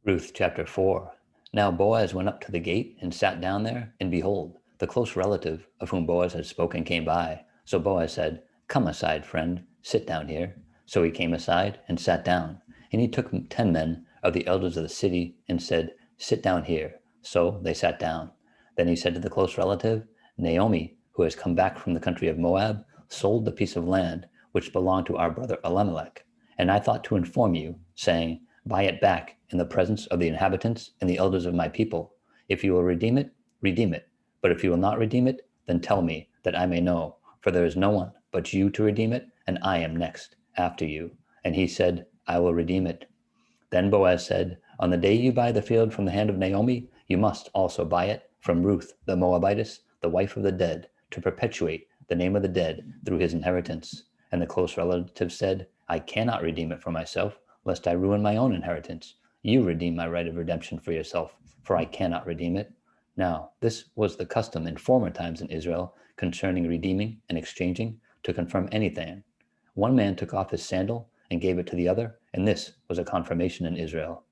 Ruth chapter 4. Now Boaz went up to the gate and sat down there, and behold, the close relative of whom Boaz had spoken came by. So Boaz said, "Come aside, friend, sit down here." So he came aside and sat down. And he took 10 men of the elders of the city and said, "Sit down here." So they sat down. Then he said to the close relative, "Naomi, who has come back from the country of Moab, sold the piece of land which belonged to our brother Elimelech. And I thought to inform you, saying, buy it back in the presence of the inhabitants and the elders of my people. If you will redeem it, redeem it. But if you will not redeem it, then tell me, that I may know. For there is no one but you to redeem it, and I am next after you." And he said, "I will redeem it." Then Boaz said, "On the day you buy the field from the hand of Naomi, you must also buy it from Ruth the Moabitess, the wife of the dead, to perpetuate the name of the dead through his inheritance." And the close relative said, "I cannot redeem it for myself, lest I ruin my own inheritance. You redeem my right of redemption for yourself, for I cannot redeem it." Now, this was the custom in former times in Israel concerning redeeming and exchanging to confirm anything. One man took off his sandal and gave it to the other, and this was a confirmation in Israel.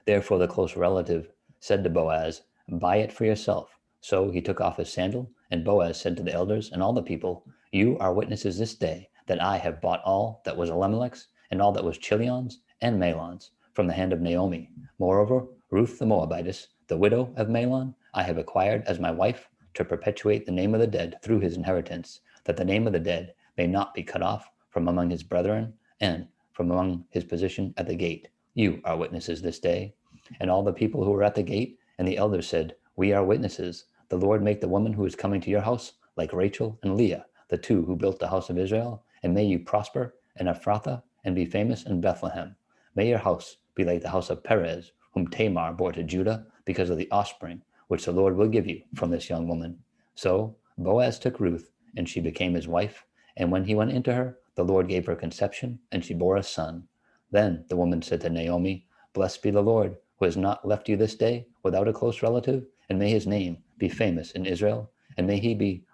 Therefore the close relative said to Boaz, "Buy it for yourself." So he took off his sandal, and Boaz said to the elders and all the people, "You are witnesses this day that I have bought all that was Elimelech's, and all that was Chilion's and Mahlon's, from the hand of Naomi. Moreover, Ruth the Moabitess, the widow of Mahlon, I have acquired as my wife, to perpetuate the name of the dead through his inheritance, that the name of the dead may not be cut off from among his brethren, and from among his position at the gate. You are witnesses this day." And all the people who were at the gate and the elders said, "We are witnesses. The Lord make the woman who is coming to your house like Rachel and Leah, the two who built the house of Israel, and may you prosper in Ephrathah and be famous in Bethlehem. May your house be like the house of Perez, whom Tamar bore to Judah, because of the offspring which the Lord will give you from this young woman." So Boaz took Ruth, and she became his wife. And when he went into her, the Lord gave her conception, and she bore a son. Then the woman said to Naomi, "Blessed be the Lord, who has not left you this day without a close relative, and may his name be famous in Israel, and may he be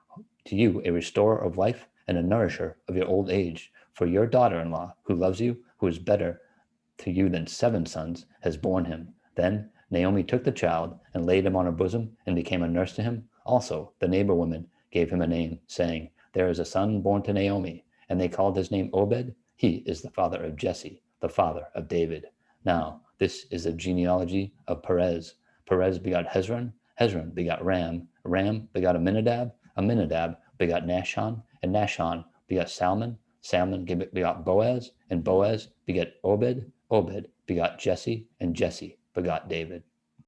to you a restorer of life and a nourisher of your old age. For your daughter-in-law, who loves you, who is better to you than 7 sons, has borne him." Then Naomi took the child and laid him on her bosom and became a nurse to him. Also the neighbor women gave him a name, saying, "There is a son born to Naomi." And they called his name Obed. He is the father of Jesse, the father of David. Now this is the genealogy of Perez. Perez begot Hezron. Hezron begot Ram. Ram begot Aminadab. Aminadab begot Nahshon. And Nahshon begot Salmon. Salmon begot Boaz. And Boaz begot Obed. Obed begot Jesse. And Jesse begot David.